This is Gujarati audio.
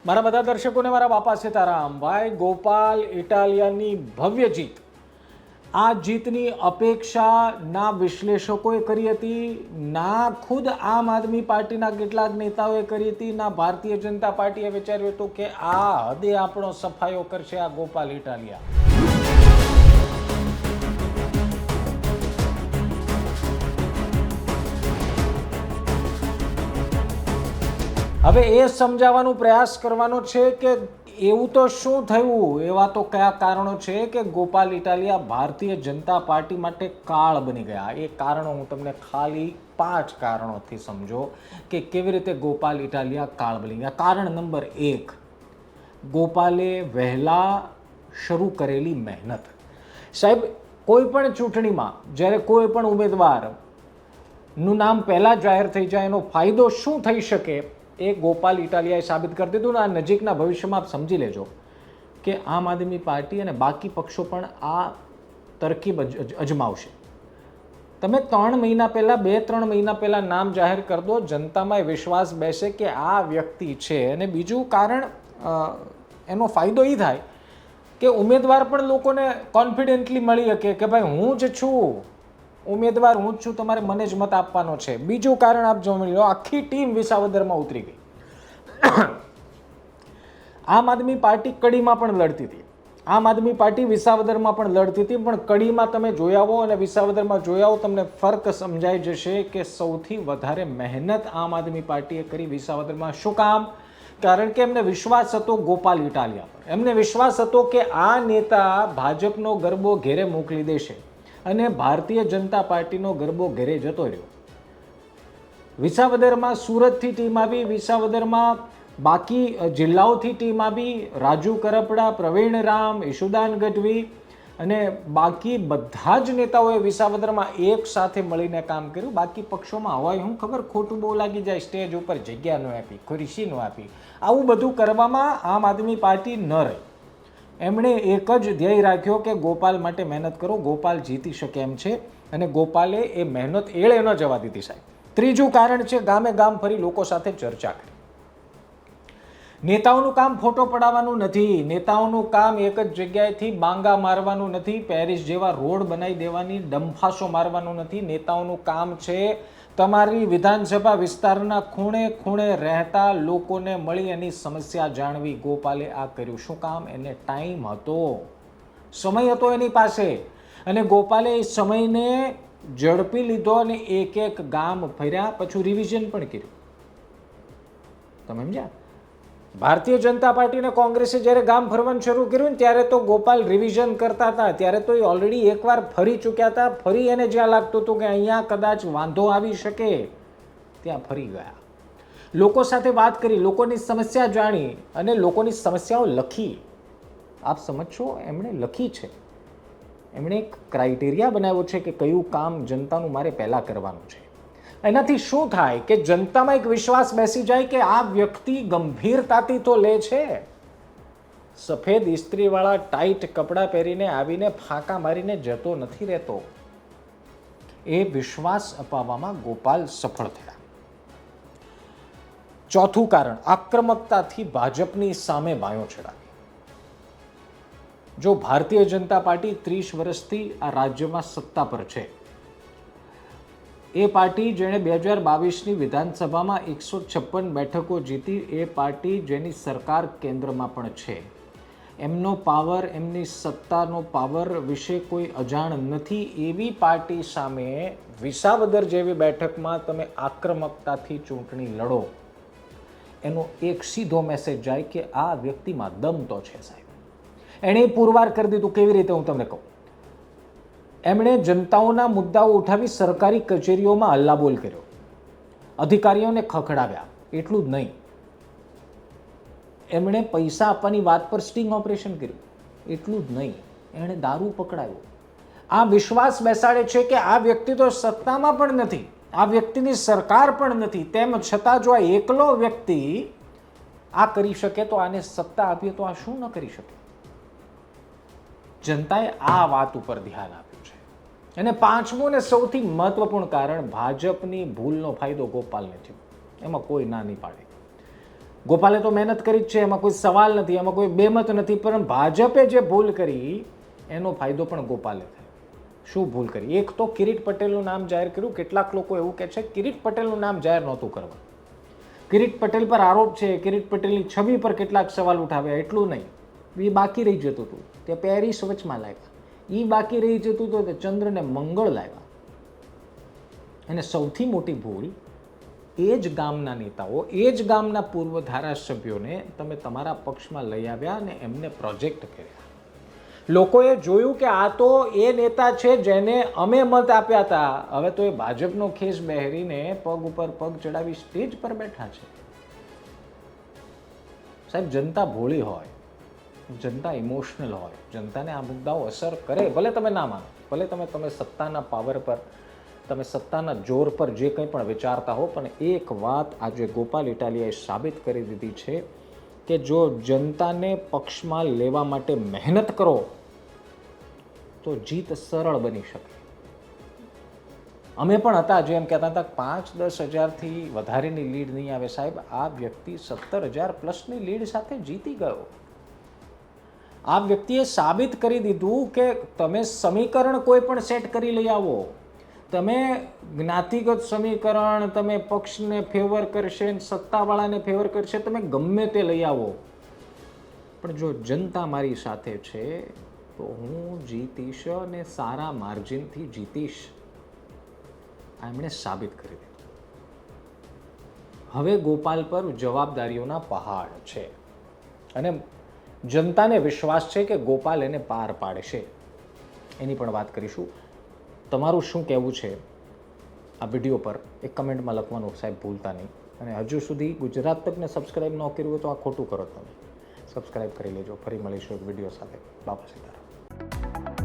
મારા બધા દર્શકોને મારા બાપા સીતારામ. ભાઈ ગોપાલ ઇટાલિયાની ભવ્ય જીત, આ જીતની અપેક્ષા ના વિશ્લેષકોએ કરી હતી, ના ખુદ આમ આદમી પાર્ટીના કેટલાક નેતાઓએ કરી હતી, ના ભારતીય જનતા પાર્ટીએ વિચાર્યું હતું કે આ હદે આપણો સફાયો કરશે આ ગોપાલ ઇટાલિયા. હવે એ સમજાવવાનો પ્રયાસ કરવાનો છે કે એવું તો શું થયું, એવા તો કયા કારણો છે કે ગોપાલ ઇટાલિયા ભારતીય જનતા પાર્ટી માટે કાળ બની ગયા. એ કારણો હું તમને ખાલી 5 કારણોથી સમજો કે કેવી રીતે ગોપાલ ઇટાલિયા કાળ બની ગયા. કારણ નંબર 1, ગોપાલે વહેલા શરૂ કરેલી મહેનત. સાહેબ, કોઈ પણ ચૂંટણીમાં જ્યારે કોઈ પણ ઉમેદવારનું નામ પહેલાં જાહેર થઈ જાય એનો ફાયદો શું થઈ શકે એ ગોપાલ ઇટાલિયાએ સાબિત કરી દીધું. ને આ નજીકના ભવિષ્યમાં આપ સમજી લેજો કે આમ આદમી પાર્ટી અને બાકી પક્ષો પણ આ તરકીબ અજમાવશે. તમે 3 મહિના પહેલાં 2-3 મહિના પહેલાં નામ જાહેર કરી દો, જનતામાં વિશ્વાસ બેસે કે આ વ્યક્તિ છે. અને બીજું કારણ, એનો ફાયદો એ થાય કે ઉમેદવાર પણ લોકોને કોન્ફિડન્ટલી મળી શકે કે ભાઈ હું જ છું, ઉમેદવાર હું જ છું, તમારે મને જ મત આપવાનો છે. બીજું કારણ આપ જો મળી લો, આખી ટીમ વિસાવદરમાં ઉતરી ગઈ. આમ આદમી પાર્ટી કડીમાં પણ લડતી હતી, આમ આદમી પાર્ટી વિસાવદરમાં પણ લડતી હતી, પણ કડીમાં તમે જોઈ આવો અને વિસાવદરમાં જોઈ આવો, તમને ફરક સમજાઈ જશે કે સૌથી વધારે મહેનત આમ આદમી પાર્ટીએ કરી વિસાવદરમાં. શું કામ? કારણ કે એમને વિશ્વાસ હતો ગોપાલ ઇટાલિયા પર. એમને વિશ્વાસ હતો કે આ નેતા ભાજપનો ગરબો ઘેરે મોકલી દેશે અને ભારતીય જનતા પાર્ટીનો ગરબો ઘેરે જતો રહ્યો. વિસાવદરમાં સુરતથી ટીમ આવી, વિસાવદરમાં બાકી જિલ્લાઓથી ટીમ આવી, રાજુ કરપડા, પ્રવીણ રામ, ઈશુદાન ગઢવી અને બાકી બધા જ નેતાઓએ વિસાવદરમાં એક સાથે મળીને કામ કર્યું. બાકી પક્ષોમાં હોય હું ખબર, ખોટું બહુ લાગી જાય, સ્ટેજ ઉપર જગ્યા ન આપી, ખુરશી ન આપી, આવું બધું કરવામાં આમ આદમી પાર્ટી ન રહી. એમણે એક જ ધ્યેય રાખ્યો કે ગોપાલ માટે મહેનત કરો, ગોપાલ જીતી શકે એમ છે, અને ગોપાલે એ મહેનત એળે ન જવા દીધી. સાહેબ, ત્રીજું કારણ છે ગામે ગામ ફરી લોકો સાથે ચર્ચા કરી. નેતાઓનું કામ ફોટો પડાવવાનું નથી, નેતાઓનું કામ એક જ જગ્યાએથી બાંગા મારવાનું નથી, પેરિસ જેવા રોડ બનાવી દેવાની ડંફાસો મારવાનું નથી. નેતાઓનું કામ છે તમારી વિધાનસભા વિસ્તારના ખૂણે ખૂણે રહેતા લોકોને મળી એની સમસ્યા જાણવી. ગોપાલે આ કર્યું. શું કામ? એને ટાઈમ હતો, સમય હતો એની પાસે, અને ગોપાલે એ સમયને ઝડપી લીધો અને એક એક ગામ ફર્યા, પછી રિવિઝન પણ કર્યું. તમે સમજ્યા? ભારતીય જનતા પાર્ટી અને કોંગ્રેસે જ્યારે ગામ ફરવાનું શરૂ કર્યું ને ત્યારે તો ગોપાલ રિવિઝન કરતા હતા. ત્યારે તો એ ઓલરેડી એકવાર ફરી ચૂક્યા હતા. ફરી એને જ્યાં લાગતું હતું કે અહીંયા કદાચ વાંધો આવી શકે ત્યાં ફરી ગયા. લોકો સાથે વાત કરી, લોકોની સમસ્યા જાણી અને લોકોની સમસ્યાઓ લખી. આપ સમજશો, એમણે લખી છે. એમણે એક ક્રાઇટેરિયા બનાવ્યો છે કે કયું કામ જનતાનું મારે પહેલાં કરવાનું છે. એનાથી શું થાય કે જનતામાં એક વિશ્વાસ બેસી જાય કે આ વ્યક્તિ ગંભીરતાથી તો લે છે. સફેદ ઇસ્ત્રીવાળા ટાઈટ કપડાં પહેરીને આવીને ફાંકા મારીને જતો નથી રહેતો. એ વિશ્વાસ અપાવવામાં ગોપાલ સફળ થયા. ચોથું કારણ, આક્રમકતાથી ભાજપની સામે બાયો ચડાવી. જો ભારતીય જનતા પાર્ટી 30 વર્ષથી આ રાજ્યમાં સત્તા પર છે, એ પાર્ટી જેણે 2022ની વિધાનસભામાં 156 બેઠકો જીતી, એ પાર્ટી જેની સરકાર કેન્દ્રમાં પણ છે, એમનો પાવર, એમની સત્તાનો પાવર વિશે કોઈ અજાણ નથી. એવી પાર્ટી સામે વિસાવદર જેવી બેઠકમાં તમે આક્રમકતાથી ચૂંટણી લડો, એનો એક સીધો મેસેજ જાય કે આ વ્યક્તિમાં દમ તો છે. સાહેબ, એણે પુરવાર કરી દીધું. કેવી રીતે? હું તમને કહું. એમણે જનતાઓના મુદ્દાઓ ઉઠાવી, સરકારી કચેરીઓમાં હલ્લાબોલ કર્યો, અધિકારીઓને ખખડાવ્યા. એટલું જ નહીં, એમણે પૈસા આપવાની વાત પર સ્ટિંગ ઓપરેશન કર્યું. એટલું જ નહીં, એણે દારૂ પકડાયો. આ વિશ્વાસ બેસાડે છે કે આ વ્યક્તિ તો સત્તામાં પણ નથી, આ વ્યક્તિની સરકાર પણ નથી, તેમ છતાં જો આ એકલો વ્યક્તિ આ કરી શકે તો આને સત્તા આપીએ તો આ શું ન કરી શકે. જનતાએ આ વાત ઉપર ધ્યાન આપ્યું છે. અને પાંચમું ને સૌથી મહત્વપૂર્ણ કારણ, ભાજપની ભૂલનો ફાયદો ગોપાલને થયો. એમાં કોઈ ના નહીં પાડે. ગોપાલે તો મહેનત કરી જ છે, એમાં કોઈ સવાલ નથી, એમાં કોઈ બેમત નથી, પણ ભાજપે જે ભૂલ કરી એનો ફાયદો પણ ગોપાલે થાય. શું ભૂલ કરી? એક તો કિરીટ પટેલનું નામ જાહેર કર્યું. કેટલાક લોકો એવું કહે છે કિરીટ પટેલનું નામ જાહેર નહોતું કરવા. કિરીટ પટેલ પર આરોપ છે, કિરીટ પટેલની છબી પર કેટલાક સવાલ ઉઠાવ્યા, એટલું નહીં, એ બાકી રહી જતું હતું. તે પેરિસ વચમાં લાવ્યા, એ બાકી રહી જતું હતું, તે ચંદ્રને મંગળ લાવ્યા. અને સૌથી મોટી ભૂલ, એ જ ગામના નેતાઓ, એ જ ગામના પૂર્વ ધારાસભ્યોને તમે તમારા પક્ષમાં લઈ આવ્યા અને એમને પ્રોજેક્ટ કર્યા. લોકોએ જોયું કે આ તો એ નેતા છે જેને અમે મત આપ્યા હતા, હવે તો એ ભાજપનો ખેસ બહેરીને પગ ઉપર પગ ચડાવી સ્ટેજ પર બેઠા છે. સાહેબ, જનતા ભોળી હોય, જનતા ઇમોશનલ હોય, જનતાને આ મુદ્દાઓ અસર કરે. ભલે તમે ના માનો, ભલે તમે સત્તાના પાવર પર, તમે સત્તાના જોર પર જે કંઈ પણ વિચારતા હો, પણ એક વાત આજે ગોપાલ ઇટાલિયાએ સાબિત કરી દીધી છે કે જો જનતાને પક્ષમાં લેવા માટે મહેનત કરો તો જીત સરળ બની શકે. અમે પણ હતા જેમ કહેતા હતા 5-10 હજારથી વધારેની લીડ નહીં આવે. સાહેબ, આ વ્યક્તિ 17,000 પ્લસની લીડ સાથે જીતી ગયો. આ વ્યક્તિએ સાબિત કરી દીધું કે તમે સમીકરણ કોઈ પણ સેટ કરી લઈ આવો, તમે જ્ઞાતિગત સમીકરણ, તમે પક્ષને ફેવર કરશે, સત્તાવાળાને ફેવર કરશે, તમે ગમે તે લઈ આવો, પણ જો જનતા મારી સાથે છે તો હું જીતીશ અને સારા માર્જિનથી જીતીશ. આ એમણે સાબિત કરી દીધું. હવે ગોપાલ પર જવાબદારીઓના પહાડ છે અને જનતાને વિશ્વાસ છે કે ગોપાલ એને પાર પાડશે. એની પણ વાત કરીશું. તમારું શું કહેવું છે આ વિડીયો પર એક કમેન્ટમાં લખવાનું સાહેબ ભૂલતા નહીં. અને હજુ સુધી ગુજરાત તકને સબસ્ક્રાઈબ ન કર્યું હોય તો આ ખોટું કરો. તમે સબસ્ક્રાઈબ કરી લેજો. ફરી મળીશું એક વિડીયો સાથે. બાપા સીતારામ.